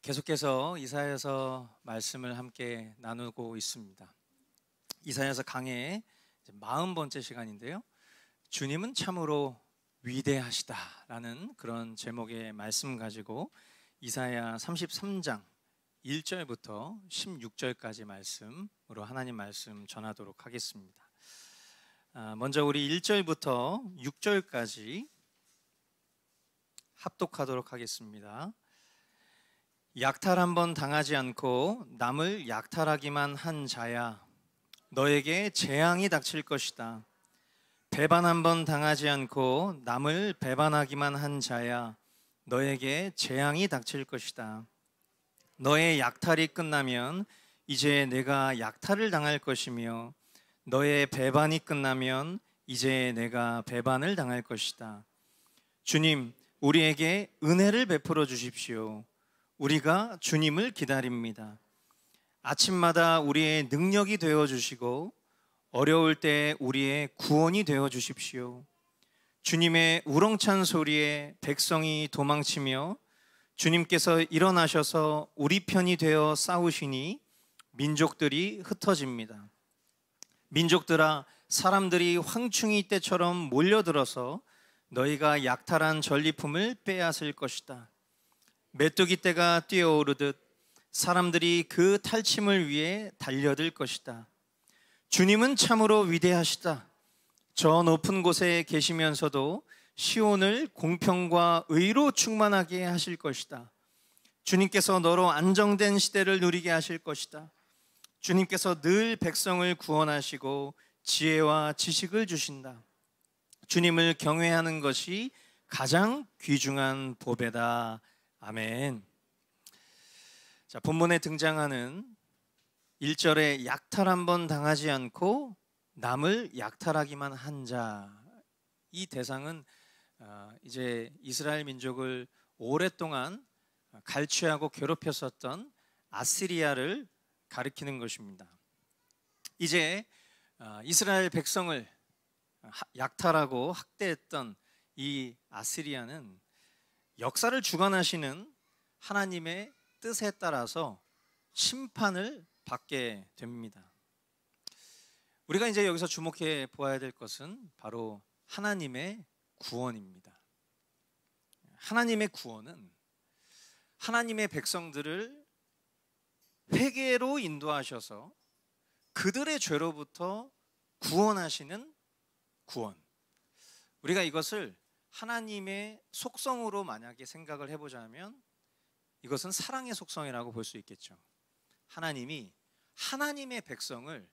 계속해서 이사야서 말씀을 함께 나누고 있습니다. 이사야서 강의 40번째 시간인데요. 주님은 참으로 위대하시다라는 그런 제목의 말씀 가지고 이사야 33장 1절부터 16절까지 말씀으로 하나님 말씀 전하도록 하겠습니다. 먼저 우리 1절부터 6절까지 합독하도록 하겠습니다. 약탈 한번 당하지 않고 남을 약탈하기만 한 자야, 너에게 재앙이 닥칠 것이다. 배반 한번 당하지 않고 남을 배반하기만 한 자야, 너에게 재앙이 닥칠 것이다. 너의 약탈이 끝나면 이제 내가 약탈을 당할 것이며, 너의 배반이 끝나면 이제 내가 배반을 당할 것이다. 주님, 우리에게 은혜를 베풀어 주십시오. 우리가 주님을 기다립니다. 아침마다 우리의 능력이 되어 주시고 어려울 때 우리의 구원이 되어 주십시오. 주님의 우렁찬 소리에 백성이 도망치며 주님께서 일어나셔서 우리 편이 되어 싸우시니 민족들이 흩어집니다. 민족들아, 사람들이 황충이 때처럼 몰려들어서 너희가 약탈한 전리품을 빼앗을 것이다. 메뚜기 떼가 뛰어오르듯 사람들이 그 탈취물 위에 달려들 것이다. 주님은 참으로 위대하시다. 저 높은 곳에 계시면서도 시온을 공평과 의로 충만하게 하실 것이다. 주님께서 너로 안정된 시대를 누리게 하실 것이다. 주님께서 늘 백성을 구원하시고 지혜와 지식을 주신다. 주님을 경외하는 것이 가장 귀중한 보배다. 아멘. 자, 본문에 등장하는 1절에 약탈 한번 당하지 않고 남을 약탈하기만 한 자, 이 대상은 이제 이스라엘 민족을 오랫동안 갈취하고 괴롭혔었던 아시리아를 가리키는 것입니다. 이제 이스라엘 백성을 약탈하고 학대했던 이 아시리아는 역사를 주관하시는 하나님의 뜻에 따라서 심판을 받게 됩니다. 우리가 이제 여기서 주목해 보아야 될 것은 바로 하나님의 구원입니다. 하나님의 구원은 하나님의 백성들을 회개로 인도하셔서 그들의 죄로부터 구원하시는 구원. 우리가 이것을 하나님의 속성으로 만약에 생각을 해보자면 이것은 사랑의 속성이라고 볼 수 있겠죠. 하나님이 하나님의 백성을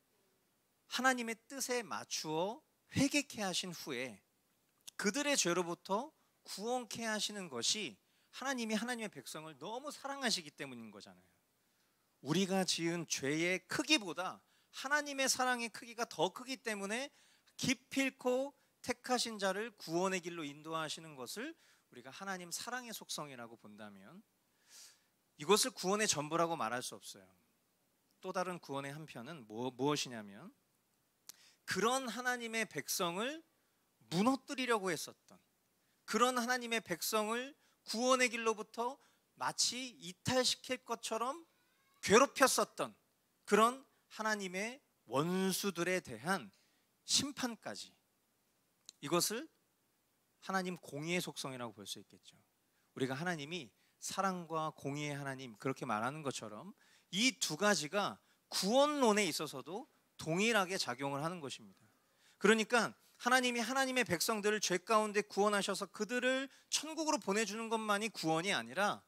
하나님의 뜻에 맞추어 회개케 하신 후에 그들의 죄로부터 구원케 하시는 것이 하나님이 하나님의 백성을 너무 사랑하시기 때문인 거잖아요. 우리가 지은 죄의 크기보다 하나님의 사랑의 크기가 더 크기 때문에 기필코 택하신 자를 구원의 길로 인도하시는 것을 우리가 하나님 사랑의 속성이라고 본다면 이것을 구원의 전부라고 말할 수 없어요. 또 다른 구원의 한편은 무엇이냐면 그런 하나님의 백성을 무너뜨리려고 했었던, 그런 하나님의 백성을 구원의 길로부터 마치 이탈시킬 것처럼 괴롭혔었던 그런 하나님의 원수들에 대한 심판까지, 이것을 하나님 공의의 속성이라고 볼 수 있겠죠. 우리가 하나님이 사랑과 공의의 하나님 그렇게 말하는 것처럼 이 두 가지가 구원론에 있어서도 동일하게 작용을 하는 것입니다. 그러니까 하나님이 하나님의 백성들을 죄 가운데 구원하셔서 그들을 천국으로 보내주는 것만이 구원이 아니라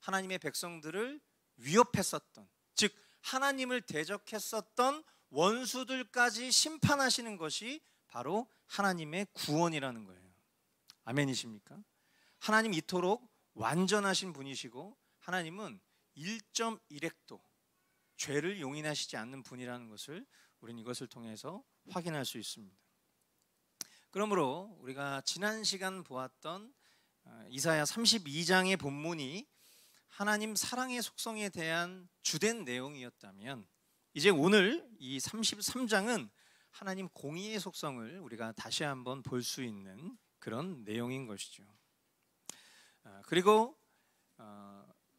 하나님의 백성들을 위협했었던, 즉 하나님을 대적했었던 원수들까지 심판하시는 것이 바로 하나님의 구원이라는 거예요. 아멘이십니까? 하나님 이토록 완전하신 분이시고 하나님은 1.1획도 죄를 용인하시지 않는 분이라는 것을 우리는 이것을 통해서 확인할 수 있습니다. 그러므로 우리가 지난 시간 보았던 이사야 32장의 본문이 하나님 사랑의 속성에 대한 주된 내용이었다면 이제 오늘 이 33장은 하나님 공의의 속성을 우리가 다시 한번 볼 수 있는 그런 내용인 것이죠. 그리고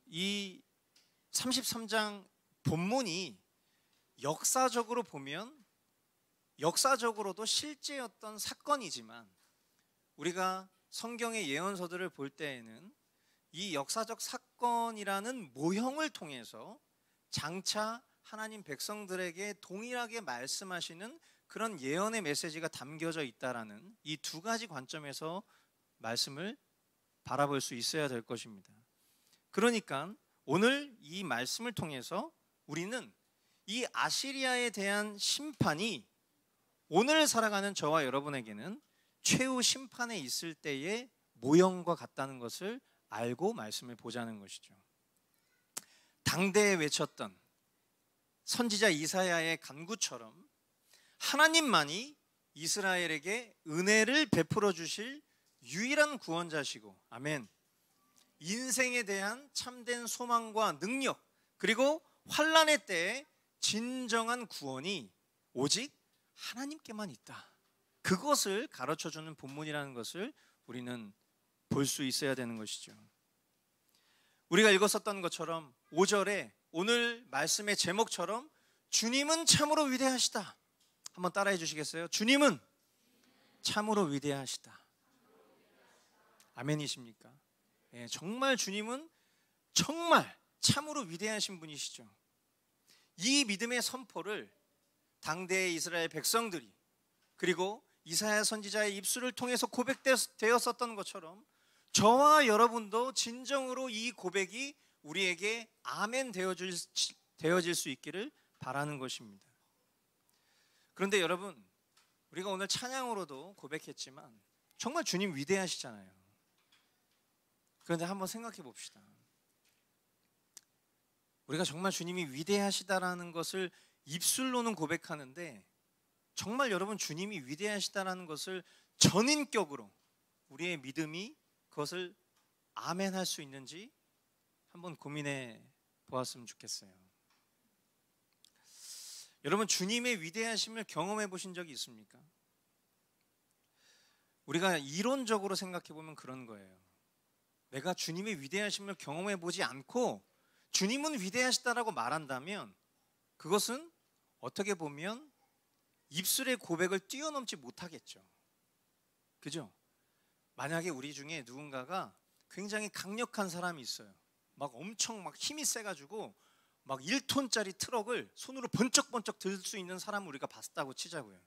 이 33장 본문이 역사적으로 보면 역사적으로도 실제였던 사건이지만 우리가 성경의 예언서들을 볼 때에는 이 역사적 사건이라는 모형을 통해서 장차 하나님 백성들에게 동일하게 말씀하시는 그런 예언의 메시지가 담겨져 있다라는 이 두 가지 관점에서 말씀을 바라볼 수 있어야 될 것입니다. 그러니까 오늘 이 말씀을 통해서 우리는 이 아시리아에 대한 심판이 오늘 살아가는 저와 여러분에게는 최후 심판에 있을 때의 모형과 같다는 것을 알고 말씀을 보자는 것이죠. 당대에 외쳤던 선지자 이사야의 간구처럼 하나님만이 이스라엘에게 은혜를 베풀어 주실 유일한 구원자시고, 아멘, 인생에 대한 참된 소망과 능력, 그리고 환난의 때에 진정한 구원이 오직 하나님께만 있다, 그것을 가르쳐주는 본문이라는 것을 우리는 볼 수 있어야 되는 것이죠. 우리가 읽었었던 것처럼 5절에 오늘 말씀의 제목처럼 주님은 참으로 위대하시다, 한번 따라해 주시겠어요? 주님은 참으로 위대하시다. 아멘이십니까? 예, 정말 주님은 정말 참으로 위대하신 분이시죠. 이 믿음의 선포를 당대의 이스라엘 백성들이, 그리고 이사야 선지자의 입술을 통해서 고백되었었던 것처럼 저와 여러분도 진정으로 이 고백이 우리에게 아멘 되어질 수 있기를 바라는 것입니다. 그런데 여러분, 우리가 오늘 찬양으로도 고백했지만 정말 주님 위대하시잖아요. 그런데 한번 생각해 봅시다. 우리가 정말 주님이 위대하시다라는 것을 입술로는 고백하는데 정말 여러분 주님이 위대하시다라는 것을 전인격으로 우리의 믿음이 그것을 아멘할 수 있는지 한번 고민해 보았으면 좋겠어요. 여러분, 주님의 위대하심을 경험해 보신 적이 있습니까? 우리가 이론적으로 생각해 보면 그런 거예요. 내가 주님의 위대하심을 경험해 보지 않고 주님은 위대하시다라고 말한다면 그것은 어떻게 보면 입술의 고백을 뛰어넘지 못하겠죠. 그죠? 만약에 우리 중에 누군가가 굉장히 강력한 사람이 있어요. 막 엄청 막 힘이 세가지고 막 1톤짜리 트럭을 손으로 번쩍번쩍 들 수 있는 사람을 우리가 봤다고 치자고요.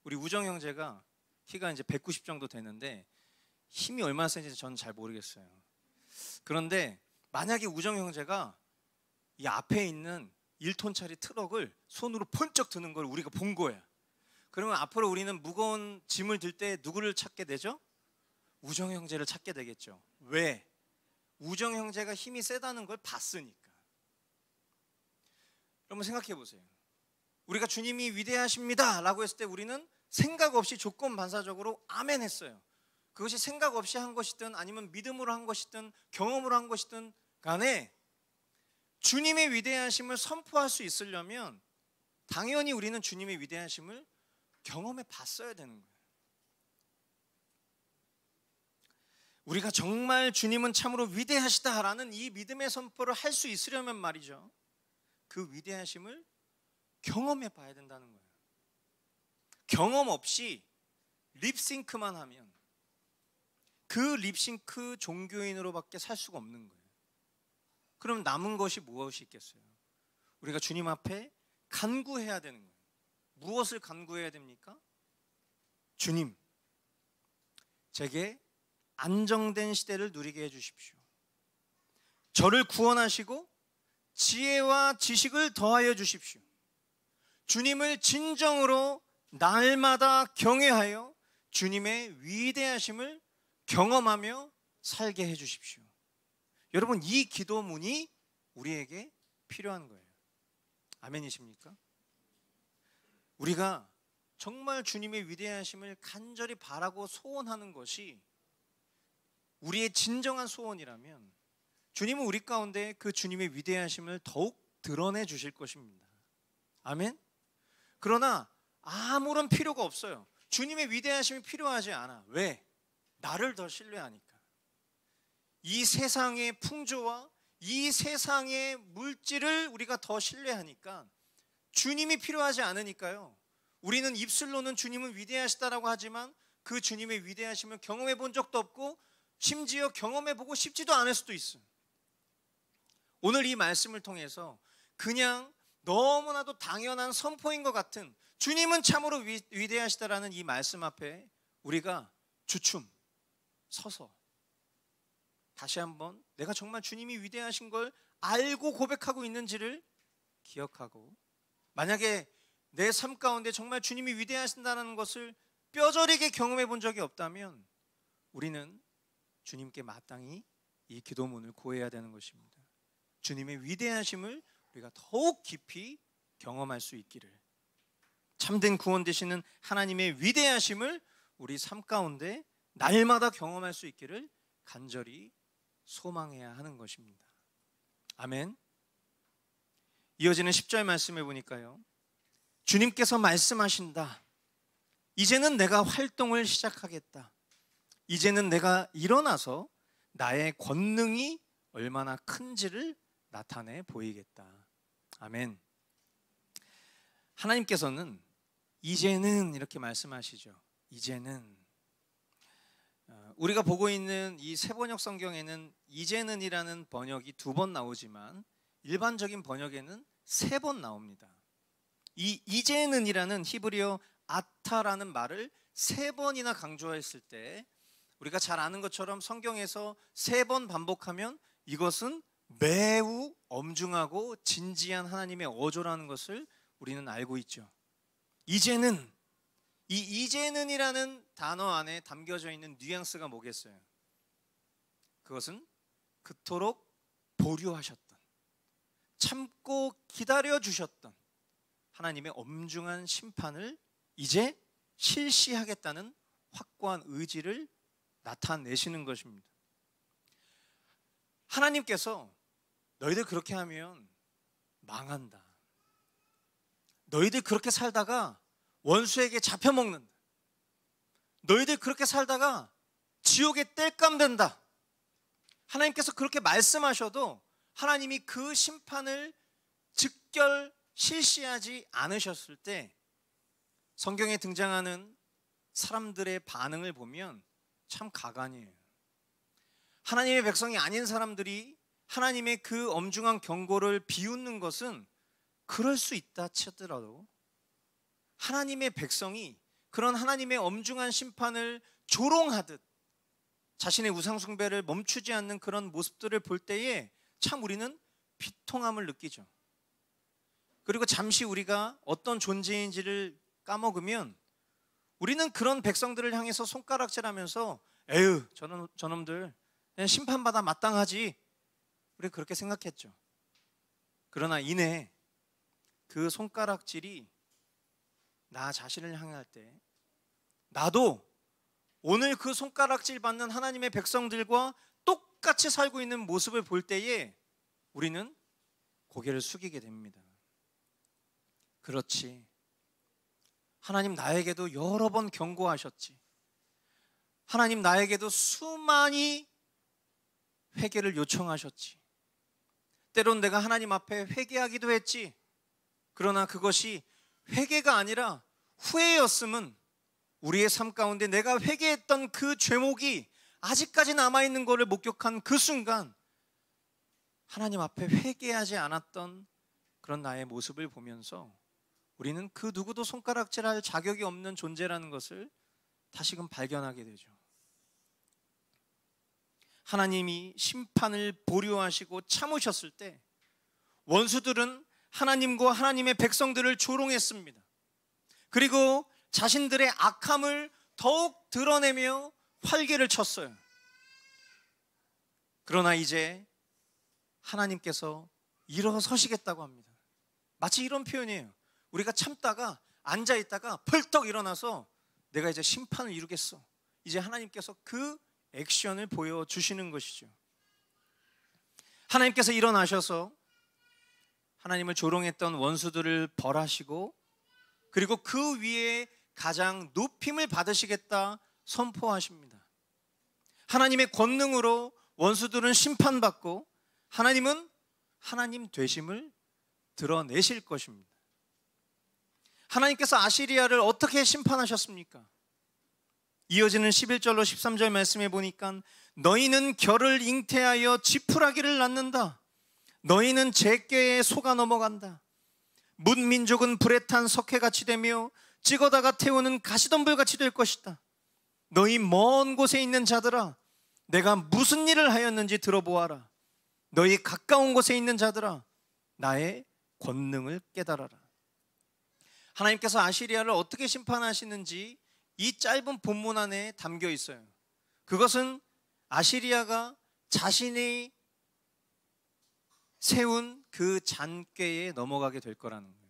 우리 우정 형제가 키가 이제 190 정도 되는데 힘이 얼마나 센지 저는 잘 모르겠어요. 그런데 만약에 우정 형제가 이 앞에 있는 1톤짜리 트럭을 손으로 번쩍 드는 걸 우리가 본 거야. 그러면 앞으로 우리는 무거운 짐을 들 때 누구를 찾게 되죠? 우정 형제를 찾게 되겠죠. 왜? 우정 형제가 힘이 세다는 걸 봤으니까. 여러분 생각해 보세요. 우리가 주님이 위대하십니다 라고 했을 때 우리는 생각 없이 조건 반사적으로 아멘 했어요. 그것이 생각 없이 한 것이든 아니면 믿음으로 한 것이든 경험으로 한 것이든 간에 주님의 위대하심을 선포할 수 있으려면 당연히 우리는 주님의 위대하심을 경험해 봤어야 되는 거예요. 우리가 정말 주님은 참으로 위대하시다라는 이 믿음의 선포를 할 수 있으려면 말이죠, 그 위대하심을 경험해 봐야 된다는 거예요. 경험 없이 립싱크만 하면 그 립싱크 종교인으로밖에 살 수가 없는 거예요. 그럼 남은 것이 무엇이 있겠어요? 우리가 주님 앞에 간구해야 되는 거예요. 무엇을 간구해야 됩니까? 주님, 제게 안정된 시대를 누리게 해주십시오. 저를 구원하시고 지혜와 지식을 더하여 주십시오. 주님을 진정으로 날마다 경외하여 주님의 위대하심을 경험하며 살게 해주십시오. 여러분, 이 기도문이 우리에게 필요한 거예요. 아멘이십니까? 우리가 정말 주님의 위대하심을 간절히 바라고 소원하는 것이 우리의 진정한 소원이라면 주님은 우리 가운데 그 주님의 위대하심을 더욱 드러내 주실 것입니다. 아멘? 그러나 아무런 필요가 없어요. 주님의 위대하심이 필요하지 않아. 왜? 나를 더 신뢰하니까. 이 세상의 풍조와 이 세상의 물질을 우리가 더 신뢰하니까 주님이 필요하지 않으니까요. 우리는 입술로는 주님은 위대하시다라고 하지만 그 주님의 위대하심을 경험해 본 적도 없고 심지어 경험해 보고 싶지도 않을 수도 있어요. 오늘 이 말씀을 통해서 그냥 너무나도 당연한 선포인 것 같은 주님은 참으로 위대하시다라는 이 말씀 앞에 우리가 주춤 서서 다시 한번 내가 정말 주님이 위대하신 걸 알고 고백하고 있는지를 기억하고, 만약에 내 삶 가운데 정말 주님이 위대하신다는 것을 뼈저리게 경험해 본 적이 없다면 우리는 주님께 마땅히 이 기도문을 구해야 되는 것입니다. 주님의 위대하심을 우리가 더욱 깊이 경험할 수 있기를, 참된 구원 되시는 하나님의 위대하심을 우리 삶 가운데 날마다 경험할 수 있기를 간절히 소망해야 하는 것입니다. 아멘. 이어지는 10절 말씀해 보니까요, 주님께서 말씀하신다. 이제는 내가 활동을 시작하겠다. 이제는 내가 일어나서 나의 권능이 얼마나 큰지를 나타내 보이겠다. 아멘. 하나님께서는 이제는 이렇게 말씀하시죠. 이제는. 우리가 보고 있는 이 세번역 성경에는 이제는이라는 번역이 2번 나오지만 일반적인 번역에는 3번 나옵니다. 이 이제는이라는 히브리어 아타라는 말을 3번이나 강조했을 때 우리가 잘 아는 것처럼 성경에서 3번 반복하면 이것은 매우 엄중하고 진지한 하나님의 어조라는 것을 우리는 알고 있죠. 이제는, 이 이제는이라는 단어 안에 담겨져 있는 뉘앙스가 뭐겠어요? 그것은 그토록 보류하셨던, 참고 기다려주셨던 하나님의 엄중한 심판을 이제 실시하겠다는 확고한 의지를 나타내시는 것입니다. 하나님께서 너희들 그렇게 하면 망한다. 너희들 그렇게 살다가 원수에게 잡혀먹는다. 너희들 그렇게 살다가 지옥에 땔감된다. 하나님께서 그렇게 말씀하셔도 하나님이 그 심판을 즉결 실시하지 않으셨을 때 성경에 등장하는 사람들의 반응을 보면 참 가관이에요. 하나님의 백성이 아닌 사람들이 하나님의 그 엄중한 경고를 비웃는 것은 그럴 수 있다 치더라도 하나님의 백성이 그런 하나님의 엄중한 심판을 조롱하듯 자신의 우상숭배를 멈추지 않는 그런 모습들을 볼 때에 참 우리는 비통함을 느끼죠. 그리고 잠시 우리가 어떤 존재인지를 까먹으면 우리는 그런 백성들을 향해서 손가락질하면서 에휴 저놈들 그냥 심판받아 마땅하지, 우리 그렇게 생각했죠. 그러나 이내 그 손가락질이 나 자신을 향할 때 나도 오늘 그 손가락질 받는 하나님의 백성들과 똑같이 살고 있는 모습을 볼 때에 우리는 고개를 숙이게 됩니다. 그렇지, 하나님 나에게도 여러 번 경고하셨지. 하나님 나에게도 수많이 회개를 요청하셨지. 때론 내가 하나님 앞에 회개하기도 했지. 그러나 그것이 회개가 아니라 후회였음은 우리의 삶 가운데 내가 회개했던 그 죄목이 아직까지 남아있는 것을 목격한 그 순간 하나님 앞에 회개하지 않았던 그런 나의 모습을 보면서 우리는 그 누구도 손가락질할 자격이 없는 존재라는 것을 다시금 발견하게 되죠. 하나님이 심판을 보류하시고 참으셨을 때 원수들은 하나님과 하나님의 백성들을 조롱했습니다. 그리고 자신들의 악함을 더욱 드러내며 활개를 쳤어요. 그러나 이제 하나님께서 일어서시겠다고 합니다. 마치 이런 표현이에요. 우리가 참다가 앉아있다가 펄떡 일어나서 내가 이제 심판을 이루겠어. 이제 하나님께서 그 액션을 보여주시는 것이죠. 하나님께서 일어나셔서 하나님을 조롱했던 원수들을 벌하시고 그리고 그 위에 가장 높임을 받으시겠다 선포하십니다. 하나님의 권능으로 원수들은 심판받고 하나님은 하나님 되심을 드러내실 것입니다. 하나님께서 아시리아를 어떻게 심판하셨습니까? 이어지는 11절로 13절 말씀해 보니까 너희는 결을 잉태하여 지푸라기를 낳는다. 너희는 제꾀에 속아 넘어간다. 문민족은 불에 탄 석회같이 되며 찍어다가 태우는 가시덤불같이 될 것이다. 너희 먼 곳에 있는 자들아, 내가 무슨 일을 하였는지 들어보아라. 너희 가까운 곳에 있는 자들아, 나의 권능을 깨달아라. 하나님께서 아시리아를 어떻게 심판하시는지 이 짧은 본문 안에 담겨 있어요. 그것은 아시리아가 자신이 세운 그 잔꾀에 넘어가게 될 거라는 거예요.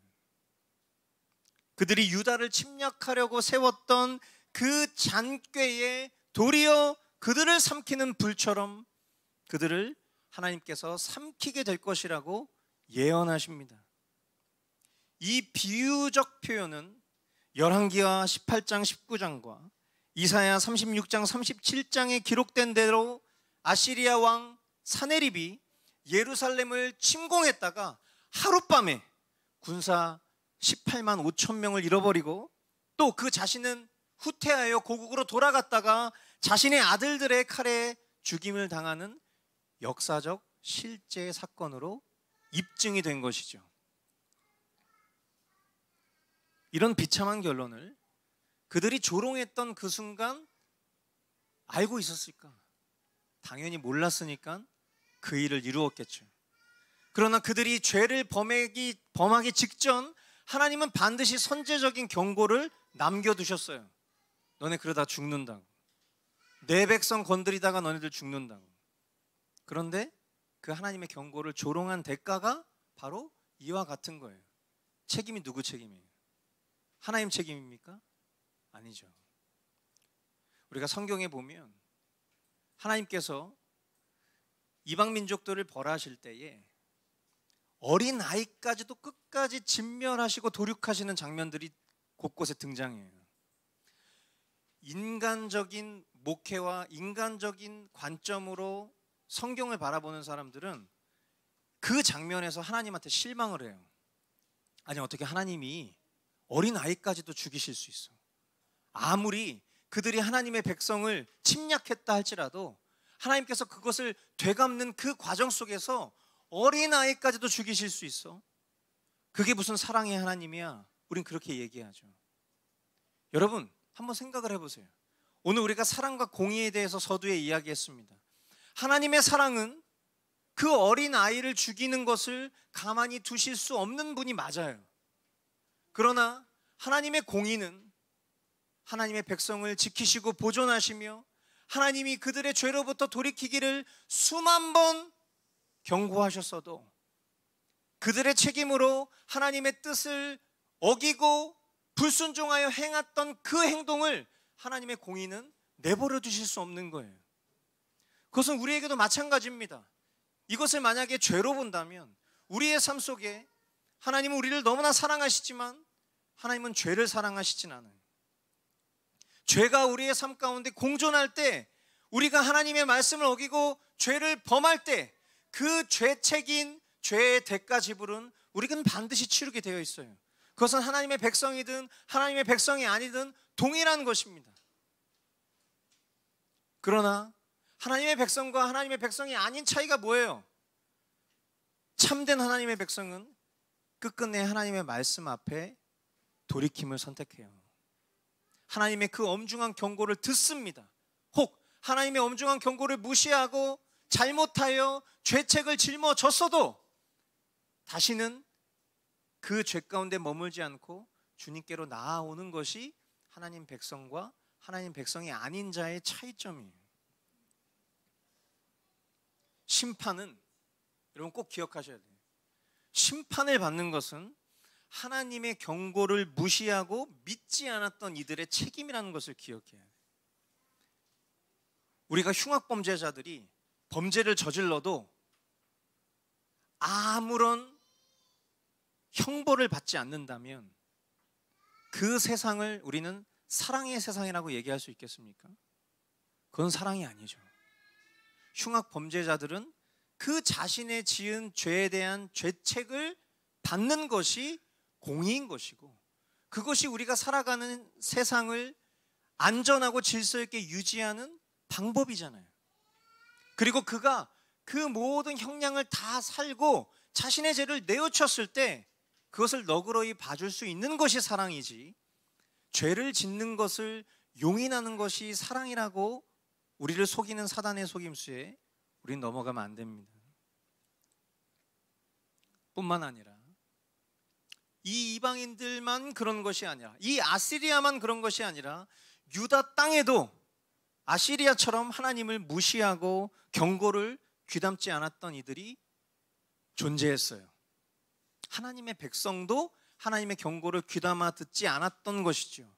그들이 유다를 침략하려고 세웠던 그 잔꾀에 도리어 그들을 삼키는 불처럼 그들을 하나님께서 삼키게 될 것이라고 예언하십니다. 이 비유적 표현은 열왕기하 18장 19장과 이사야 36장 37장에 기록된 대로 아시리아 왕 사네립이 예루살렘을 침공했다가 하룻밤에 군사 18만 5천 명을 잃어버리고 또 그 자신은 후퇴하여 고국으로 돌아갔다가 자신의 아들들의 칼에 죽임을 당하는 역사적 실제 사건으로 입증이 된 것이죠. 이런 비참한 결론을 그들이 조롱했던 그 순간 알고 있었을까? 당연히 몰랐으니까 그 일을 이루었겠죠. 그러나 그들이 죄를 범하기 직전 하나님은 반드시 선제적인 경고를 남겨두셨어요. 너네 그러다 죽는다고. 내 백성 건드리다가 너네들 죽는다고. 그런데 그 하나님의 경고를 조롱한 대가가 바로 이와 같은 거예요. 책임이 누구 책임이에요? 하나님 책임입니까? 아니죠. 우리가 성경에 보면 하나님께서 이방 민족들을 벌하실 때에 어린 아이까지도 끝까지 진멸하시고 도륙하시는 장면들이 곳곳에 등장해요. 인간적인 목회와 인간적인 관점으로 성경을 바라보는 사람들은 그 장면에서 하나님한테 실망을 해요. 아니 어떻게 하나님이 어린 아이까지도 죽이실 수 있어? 아무리 그들이 하나님의 백성을 침략했다 할지라도 하나님께서 그것을 되갚는 그 과정 속에서 어린 아이까지도 죽이실 수 있어? 그게 무슨 사랑의 하나님이야? 우린 그렇게 얘기하죠. 여러분 한번 생각을 해보세요. 오늘 우리가 사랑과 공의에 대해서 서두에 이야기했습니다. 하나님의 사랑은 그 어린 아이를 죽이는 것을 가만히 두실 수 없는 분이 맞아요. 그러나 하나님의 공의는 하나님의 백성을 지키시고 보존하시며 하나님이 그들의 죄로부터 돌이키기를 수만 번 경고하셨어도 그들의 책임으로 하나님의 뜻을 어기고 불순종하여 행했던 그 행동을 하나님의 공의는 내버려 두실 수 없는 거예요. 그것은 우리에게도 마찬가지입니다. 이것을 만약에 죄로 본다면 우리의 삶 속에 하나님은 우리를 너무나 사랑하시지만 하나님은 죄를 사랑하시진 않아요. 죄가 우리의 삶 가운데 공존할 때 우리가 하나님의 말씀을 어기고 죄를 범할 때 그 죄책인 죄의 대가 지불은 우리는 반드시 치르게 되어 있어요. 그것은 하나님의 백성이든 하나님의 백성이 아니든 동일한 것입니다. 그러나 하나님의 백성과 하나님의 백성이 아닌 차이가 뭐예요? 참된 하나님의 백성은 끝끝내 하나님의 말씀 앞에 돌이킴을 선택해요. 하나님의 그 엄중한 경고를 듣습니다. 혹 하나님의 엄중한 경고를 무시하고 잘못하여 죄책을 짊어졌어도 다시는 그 죄 가운데 머물지 않고 주님께로 나아오는 것이 하나님 백성과 하나님 백성이 아닌 자의 차이점이에요. 심판은 여러분 꼭 기억하셔야 돼요. 심판을 받는 것은 하나님의 경고를 무시하고 믿지 않았던 이들의 책임이라는 것을 기억해야 해요. 우리가 흉악범죄자들이 범죄를 저질러도 아무런 형벌을 받지 않는다면 그 세상을 우리는 사랑의 세상이라고 얘기할 수 있겠습니까? 그건 사랑이 아니죠. 흉악범죄자들은 그 자신의 지은 죄에 대한 죄책을 받는 것이 공의인 것이고, 그것이 우리가 살아가는 세상을 안전하고 질서 있게 유지하는 방법이잖아요. 그리고 그가 그 모든 형량을 다 살고 자신의 죄를 내어쳤을 때 그것을 너그러이 봐줄 수 있는 것이 사랑이지, 죄를 짓는 것을 용인하는 것이 사랑이라고 우리를 속이는 사단의 속임수에 우린 넘어가면 안 됩니다. 뿐만 아니라 이 이방인들만 그런 것이 아니라, 이 아시리아만 그런 것이 아니라 유다 땅에도 아시리아처럼 하나님을 무시하고 경고를 귀담지 않았던 이들이 존재했어요. 하나님의 백성도 하나님의 경고를 귀담아 듣지 않았던 것이죠.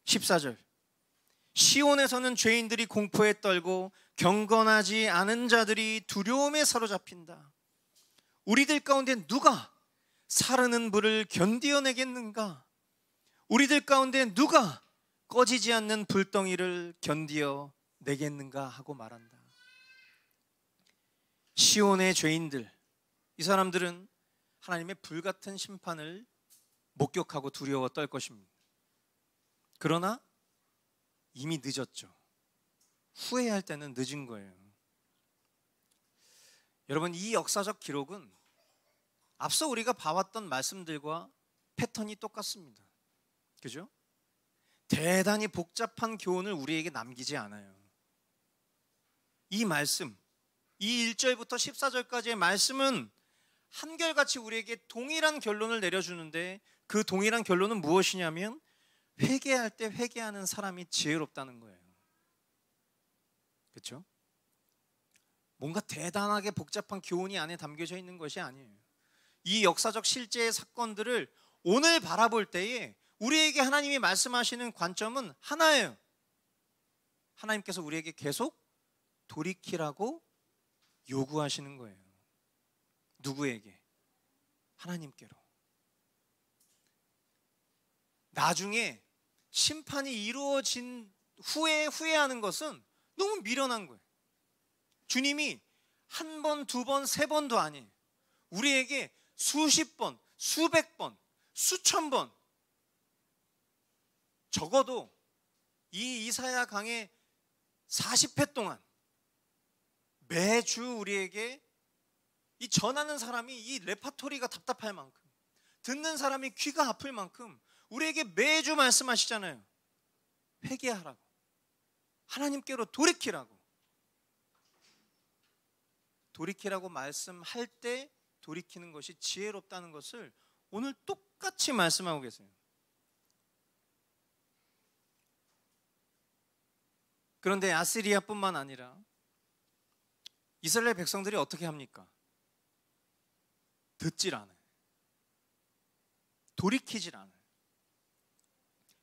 14절, 시온에서는 죄인들이 공포에 떨고 경건하지 않은 자들이 두려움에 사로잡힌다. 우리들 가운데 누가 사르는 불을 견디어내겠는가? 우리들 가운데 누가 꺼지지 않는 불덩이를 견디어내겠는가 하고 말한다. 시온의 죄인들, 이 사람들은 하나님의 불같은 심판을 목격하고 두려워 떨 것입니다. 그러나 이미 늦었죠. 후회할 때는 늦은 거예요. 여러분, 이 역사적 기록은 앞서 우리가 봐왔던 말씀들과 패턴이 똑같습니다. 그죠? 대단히 복잡한 교훈을 우리에게 남기지 않아요. 이 말씀, 이 1절부터 14절까지의 말씀은 한결같이 우리에게 동일한 결론을 내려주는데, 그 동일한 결론은 무엇이냐면 회개할 때 회개하는 사람이 지혜롭다는 거예요. 그렇죠? 뭔가 대단하게 복잡한 교훈이 안에 담겨져 있는 것이 아니에요. 이 역사적 실제의 사건들을 오늘 바라볼 때에 우리에게 하나님이 말씀하시는 관점은 하나예요. 하나님께서 우리에게 계속 돌이키라고 요구하시는 거예요. 누구에게? 하나님께로. 나중에 심판이 이루어진 후에 후회하는 것은 너무 미련한 거예요. 주님이 한 번, 두 번, 세 번도 아니에요. 우리에게 수십 번, 수백 번, 수천 번, 적어도 이 이사야 강의 40회 동안 매주 우리에게 이 전하는 사람이 이 레파토리가 답답할 만큼, 듣는 사람이 귀가 아플 만큼 우리에게 매주 말씀하시잖아요. 회개하라고, 하나님께로 돌이키라고. 돌이키라고 말씀할 때 돌이키는 것이 지혜롭다는 것을 오늘 똑같이 말씀하고 계세요. 그런데 아시리아뿐만 아니라 이스라엘 백성들이 어떻게 합니까? 듣질 않아요. 돌이키질 않아요.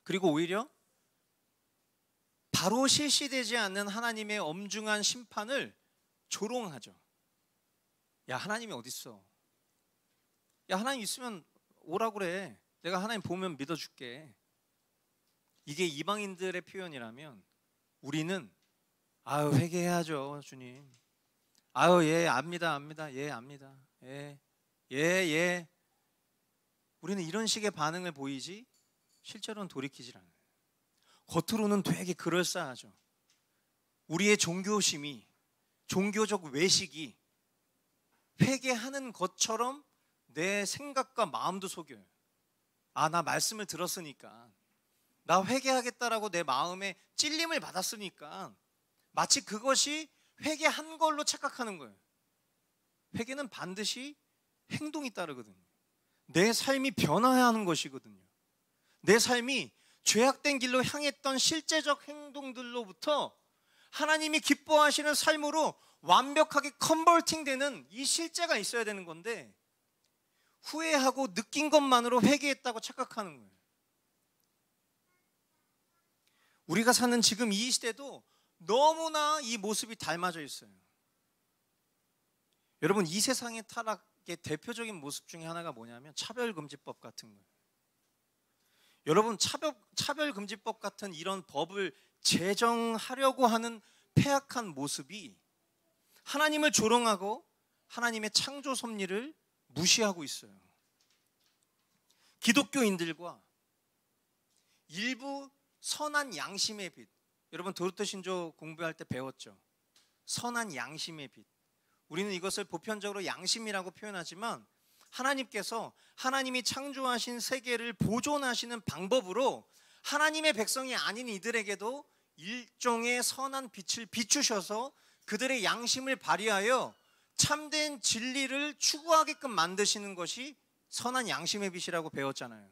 그리고 오히려 바로 실시되지 않는 하나님의 엄중한 심판을 조롱하죠. 야, 하나님이 어딨어? 야, 하나님 있으면 오라고 그래. 내가 하나님 보면 믿어줄게. 이게 이방인들의 표현이라면 우리는 아유, 회개해야죠, 주님. 아유, 예, 압니다. 예, 압니다. 예. 우리는 이런 식의 반응을 보이지 실제로는 돌이키질 않아요. 겉으로는 되게 그럴싸하죠. 우리의 종교심이, 종교적 외식이 회개하는 것처럼 내 생각과 마음도 속여요. 아, 나 말씀을 들었으니까, 나 회개하겠다라고 내 마음에 찔림을 받았으니까 마치 그것이 회개한 걸로 착각하는 거예요. 회개는 반드시 행동이 따르거든요. 내 삶이 변화해야 하는 것이거든요. 내 삶이 죄악된 길로 향했던 실제적 행동들로부터 하나님이 기뻐하시는 삶으로 완벽하게 컨버팅되는 이 실제가 있어야 되는 건데, 후회하고 느낀 것만으로 회개했다고 착각하는 거예요. 우리가 사는 지금 이 시대도 너무나 이 모습이 닮아져 있어요. 여러분, 이 세상의 타락의 대표적인 모습 중에 하나가 뭐냐면 차별금지법 같은 거예요. 여러분, 차별금지법 같은 이런 법을 제정하려고 하는 폐악한 모습이 하나님을 조롱하고 하나님의 창조 섭리를 무시하고 있어요. 기독교인들과 일부 선한 양심의 빛, 여러분 도르트 신조 공부할 때 배웠죠. 선한 양심의 빛. 우리는 이것을 보편적으로 양심이라고 표현하지만 하나님께서 하나님이 창조하신 세계를 보존하시는 방법으로 하나님의 백성이 아닌 이들에게도 일종의 선한 빛을 비추셔서 그들의 양심을 발휘하여 참된 진리를 추구하게끔 만드시는 것이 선한 양심의 빛이라고 배웠잖아요.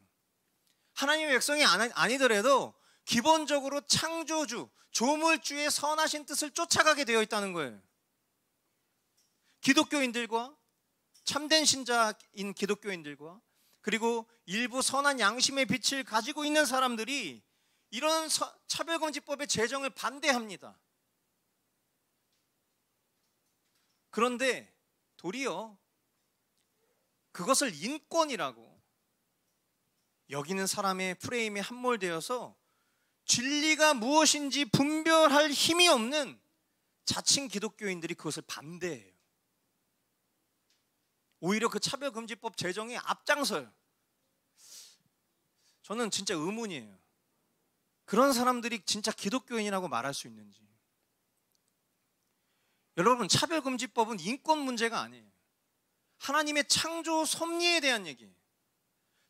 하나님의 백성이 아니더라도 기본적으로 창조주, 조물주의 선하신 뜻을 쫓아가게 되어 있다는 거예요. 기독교인들과 참된 신자인 기독교인들과 그리고 일부 선한 양심의 빛을 가지고 있는 사람들이 이런 차별금지법의 제정을 반대합니다. 그런데 도리어 그것을 인권이라고 여기는 사람의 프레임에 함몰되어서 진리가 무엇인지 분별할 힘이 없는 자칭 기독교인들이 그것을 반대해요. 오히려 그 차별금지법 제정에 앞장서요. 저는 진짜 의문이에요. 그런 사람들이 진짜 기독교인이라고 말할 수 있는지. 여러분, 차별금지법은 인권 문제가 아니에요. 하나님의 창조 섭리에 대한 얘기예요.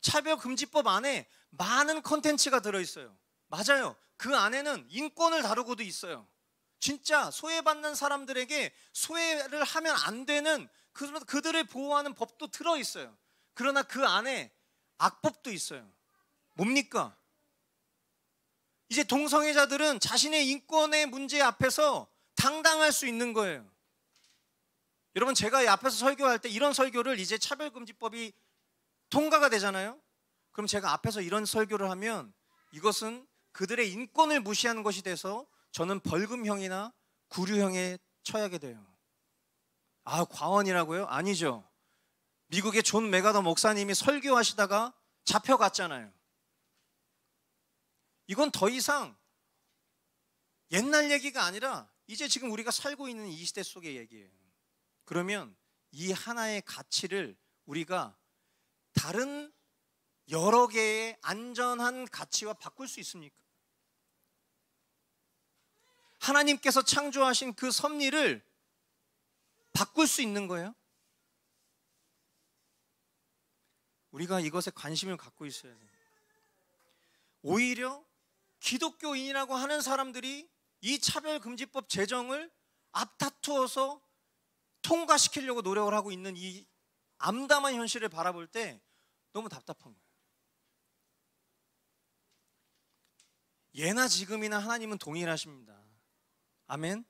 차별금지법 안에 많은 컨텐츠가 들어있어요. 맞아요. 그 안에는 인권을 다루고도 있어요. 진짜 소외받는 사람들에게 소외를 하면 안 되는 그들을 보호하는 법도 들어있어요. 그러나 그 안에 악법도 있어요. 뭡니까? 이제 동성애자들은 자신의 인권의 문제 앞에서 당당할 수 있는 거예요. 여러분, 제가 이 앞에서 설교할 때 이런 설교를 이제 차별금지법이 통과가 되잖아요. 그럼 제가 앞에서 이런 설교를 하면 이것은 그들의 인권을 무시하는 것이 돼서 저는 벌금형이나 구류형에 처하게 돼요. 아, 과언이라고요? 아니죠. 미국의 존 메가더 목사님이 설교하시다가 잡혀갔잖아요. 이건 더 이상 옛날 얘기가 아니라 이제 지금 우리가 살고 있는 이 시대 속의 얘기예요. 그러면 이 하나의 가치를 우리가 다른 여러 개의 안전한 가치와 바꿀 수 있습니까? 하나님께서 창조하신 그 섭리를 바꿀 수 있는 거예요? 우리가 이것에 관심을 갖고 있어야 돼요. 오히려 기독교인이라고 하는 사람들이 이 차별금지법 제정을 앞다투어서 통과시키려고 노력을 하고 있는 이 암담한 현실을 바라볼 때 너무 답답한 거예요. 예나 지금이나 하나님은 동일하십니다. 아멘.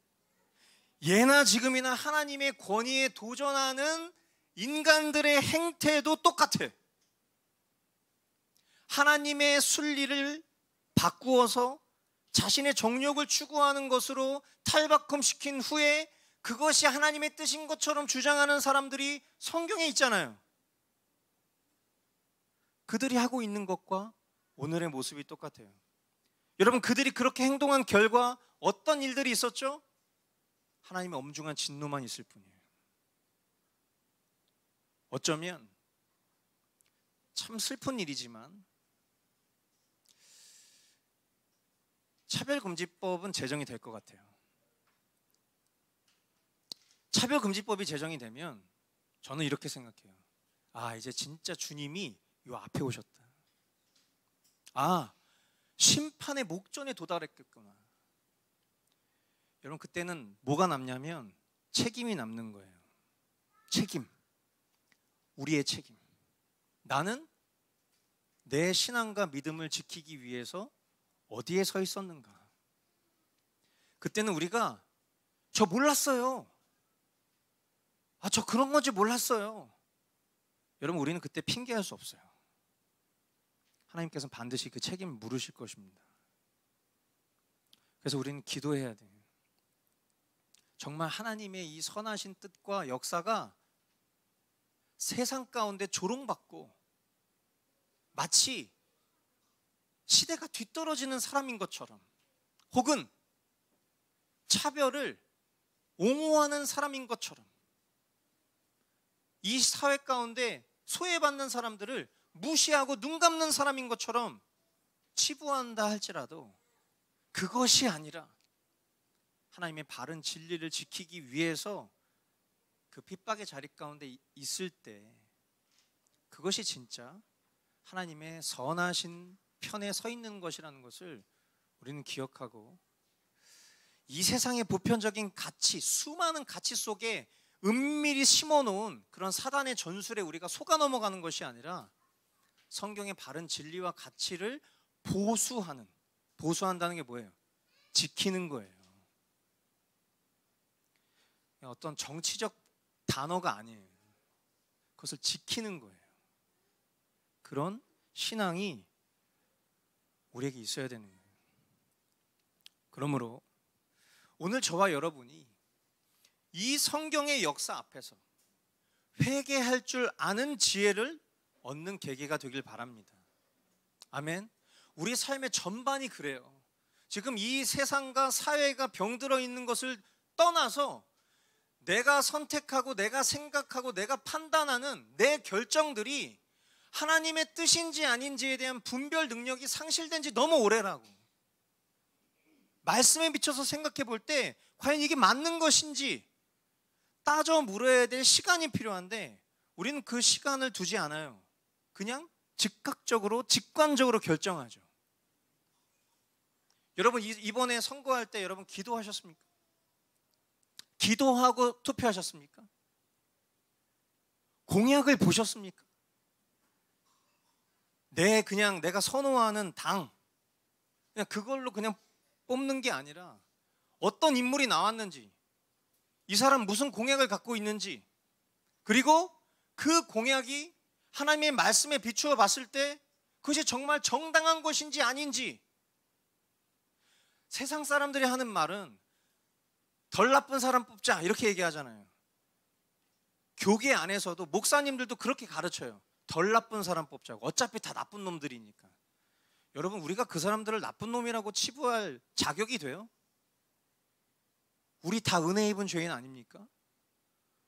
예나 지금이나 하나님의 권위에 도전하는 인간들의 행태도 똑같아. 하나님의 순리를 바꾸어서 자신의 정욕을 추구하는 것으로 탈바꿈시킨 후에 그것이 하나님의 뜻인 것처럼 주장하는 사람들이 성경에 있잖아요. 그들이 하고 있는 것과 오늘의 모습이 똑같아요. 여러분, 그들이 그렇게 행동한 결과 어떤 일들이 있었죠? 하나님의 엄중한 진노만 있을 뿐이에요. 어쩌면 참 슬픈 일이지만 차별금지법은 제정이 될 것 같아요. 차별금지법이 제정이 되면 저는 이렇게 생각해요. 아, 이제 진짜 주님이 요 앞에 오셨다. 아, 심판의 목전에 도달했겠구나. 여러분, 그때는 뭐가 남냐면 책임이 남는 거예요. 책임. 우리의 책임. 나는 내 신앙과 믿음을 지키기 위해서 어디에 서 있었는가? 그때는 우리가 저 몰랐어요. 아, 저 그런 건지 몰랐어요. 여러분, 우리는 그때 핑계할 수 없어요. 하나님께서는 반드시 그 책임을 물으실 것입니다. 그래서 우리는 기도해야 돼요. 정말 하나님의 이 선하신 뜻과 역사가 세상 가운데 조롱받고 마치 시대가 뒤떨어지는 사람인 것처럼, 혹은 차별을 옹호하는 사람인 것처럼, 이 사회 가운데 소외받는 사람들을 무시하고 눈 감는 사람인 것처럼 치부한다 할지라도 그것이 아니라 하나님의 바른 진리를 지키기 위해서 그 핍박의 자리 가운데 있을 때 그것이 진짜 하나님의 선하신 편에 서 있는 것이라는 것을 우리는 기억하고, 이 세상의 보편적인 가치, 수많은 가치 속에 은밀히 심어놓은 그런 사단의 전술에 우리가 속아 넘어가는 것이 아니라 성경의 바른 진리와 가치를 보수한다는 게 뭐예요? 지키는 거예요. 어떤 정치적 단어가 아니에요. 그것을 지키는 거예요. 그런 신앙이 우리에게 있어야 되는 거예요. 그러므로 오늘 저와 여러분이 이 성경의 역사 앞에서 회개할 줄 아는 지혜를 얻는 계기가 되길 바랍니다. 아멘. 우리 삶의 전반이 그래요. 지금 이 세상과 사회가 병들어 있는 것을 떠나서 내가 선택하고 내가 생각하고 내가 판단하는 내 결정들이 하나님의 뜻인지 아닌지에 대한 분별 능력이 상실된 지 너무 오래라고. 말씀에 비춰서 생각해 볼 때 과연 이게 맞는 것인지 따져 물어야 될 시간이 필요한데 우리는 그 시간을 두지 않아요. 그냥 즉각적으로 직관적으로 결정하죠. 여러분 이번에 선거할 때 여러분 기도하셨습니까? 기도하고 투표하셨습니까? 공약을 보셨습니까? 그냥 내가 선호하는 당 그냥 그걸로 그냥 뽑는 게 아니라 어떤 인물이 나왔는지, 이 사람 무슨 공약을 갖고 있는지, 그리고 그 공약이 하나님의 말씀에 비추어 봤을 때 그것이 정말 정당한 것인지 아닌지. 세상 사람들이 하는 말은 덜 나쁜 사람 뽑자 이렇게 얘기하잖아요. 교계 안에서도 목사님들도 그렇게 가르쳐요. 덜 나쁜 사람 뽑자고. 어차피 다 나쁜 놈들이니까. 여러분, 우리가 그 사람들을 나쁜 놈이라고 치부할 자격이 돼요? 우리 다 은혜 입은 죄인 아닙니까?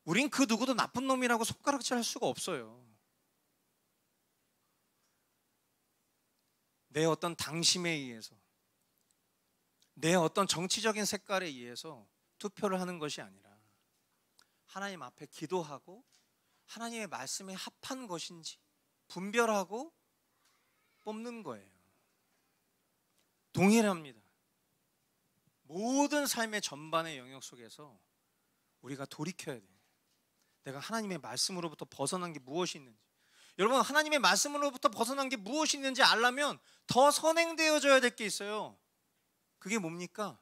우린 그 누구도 나쁜 놈이라고 손가락질 할 수가 없어요. 내 어떤 당심에 의해서, 내 어떤 정치적인 색깔에 의해서 투표를 하는 것이 아니라 하나님 앞에 기도하고 하나님의 말씀에 합한 것인지 분별하고 뽑는 거예요. 동일합니다. 모든 삶의 전반의 영역 속에서 우리가 돌이켜야 돼요. 내가 하나님의 말씀으로부터 벗어난 게 무엇이 있는지. 여러분, 하나님의 말씀으로부터 벗어난 게 무엇이 있는지 알려면 더 선행되어져야 될 게 있어요. 그게 뭡니까?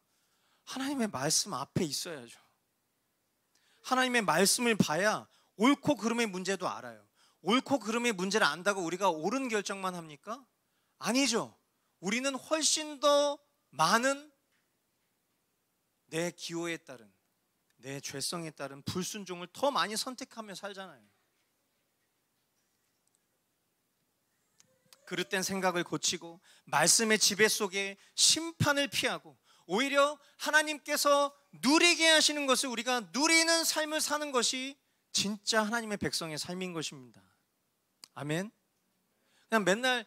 하나님의 말씀 앞에 있어야죠. 하나님의 말씀을 봐야 옳고 그름의 문제도 알아요. 옳고 그름의 문제를 안다고 우리가 옳은 결정만 합니까? 아니죠. 우리는 훨씬 더 많은 내 기호에 따른, 내 죄성에 따른 불순종을 더 많이 선택하며 살잖아요. 그릇된 생각을 고치고 말씀의 지배 속에 심판을 피하고 오히려 하나님께서 누리게 하시는 것을 우리가 누리는 삶을 사는 것이 진짜 하나님의 백성의 삶인 것입니다. 아멘. 그냥 맨날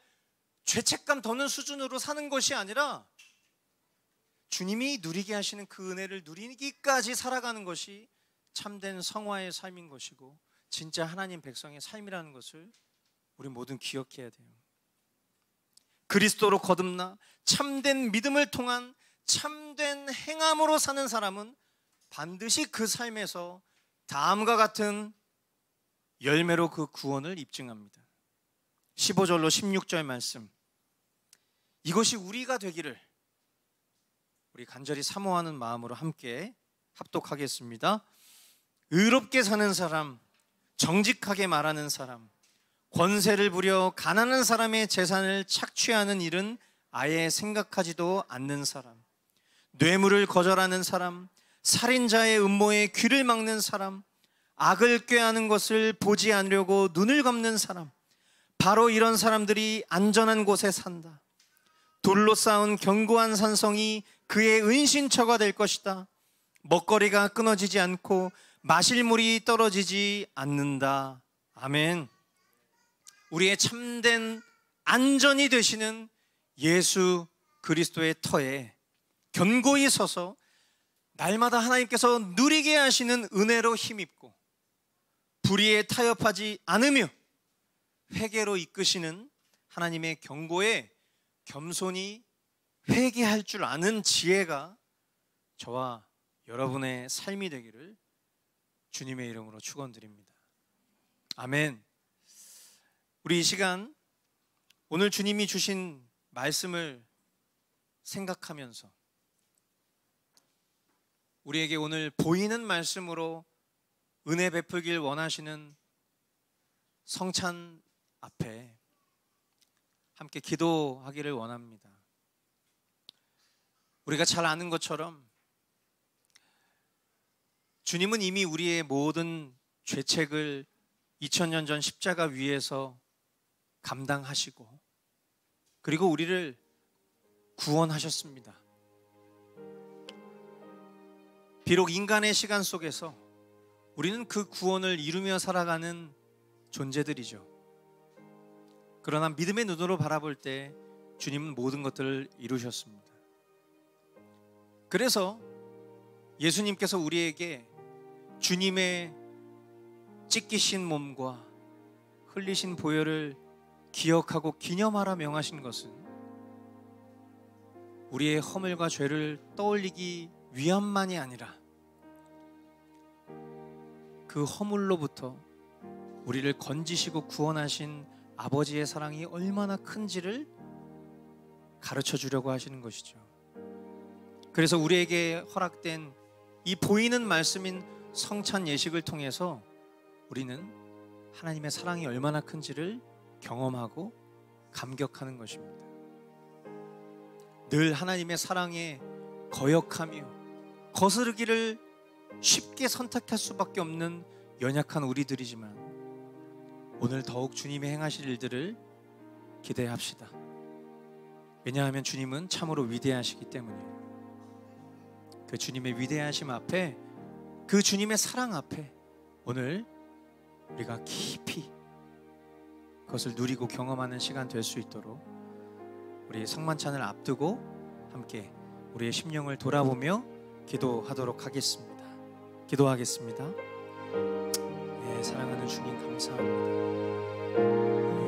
죄책감 더는 수준으로 사는 것이 아니라 주님이 누리게 하시는 그 은혜를 누리기까지 살아가는 것이 참된 성화의 삶인 것이고 진짜 하나님 백성의 삶이라는 것을 우리 모두 기억해야 돼요. 그리스도로 거듭나 참된 믿음을 통한 참된 행함으로 사는 사람은 반드시 그 삶에서 다음과 같은 열매로 그 구원을 입증합니다. 15절로 16절 말씀, 이것이 우리가 되기를 우리 간절히 사모하는 마음으로 함께 합독하겠습니다. 의롭게 사는 사람, 정직하게 말하는 사람, 권세를 부려 가난한 사람의 재산을 착취하는 일은 아예 생각하지도 않는 사람, 뇌물을 거절하는 사람, 살인자의 음모에 귀를 막는 사람, 악을 꾀하는 것을 보지 않으려고 눈을 감는 사람, 바로 이런 사람들이 안전한 곳에 산다. 돌로 쌓은 견고한 산성이 그의 은신처가 될 것이다. 먹거리가 끊어지지 않고 마실 물이 떨어지지 않는다. 아멘. 우리의 참된 안전이 되시는 예수 그리스도의 터에 견고히 서서 날마다 하나님께서 누리게 하시는 은혜로 힘입고 불의에 타협하지 않으며 회개로 이끄시는 하나님의 경고에 겸손히 회개할 줄 아는 지혜가 저와 여러분의 삶이 되기를 주님의 이름으로 축원드립니다. 아멘. 우리 이 시간 오늘 주님이 주신 말씀을 생각하면서 우리에게 오늘 보이는 말씀으로 은혜 베풀길 원하시는 성찬 앞에 함께 기도하기를 원합니다. 우리가 잘 아는 것처럼 주님은 이미 우리의 모든 죄책을 2000년 전 십자가 위에서 감당하시고 그리고 우리를 구원하셨습니다. 비록 인간의 시간 속에서 우리는 그 구원을 이루며 살아가는 존재들이죠. 그러나 믿음의 눈으로 바라볼 때 주님은 모든 것들을 이루셨습니다. 그래서 예수님께서 우리에게 주님의 찢기신 몸과 흘리신 보혈을 기억하고 기념하라 명하신 것은 우리의 허물과 죄를 떠올리기 위함만이 아니라 그 허물로부터 우리를 건지시고 구원하신 아버지의 사랑이 얼마나 큰지를 가르쳐 주려고 하시는 것이죠. 그래서 우리에게 허락된 이 보이는 말씀인 성찬 예식을 통해서 우리는 하나님의 사랑이 얼마나 큰지를 경험하고 감격하는 것입니다. 늘 하나님의 사랑에 거역하며 거스르기를 쉽게 선택할 수밖에 없는 연약한 우리들이지만 오늘 더욱 주님이 행하실 일들을 기대합시다. 왜냐하면 주님은 참으로 위대하시기 때문이에요. 그 주님의 위대하심 앞에, 그 주님의 사랑 앞에 오늘 우리가 깊이 그것을 누리고 경험하는 시간 될 수 있도록 우리 성만찬을 앞두고 함께 우리의 심령을 돌아보며 기도하도록 하겠습니다. 기도하겠습니다. 네, 사랑하는 주님 감사합니다.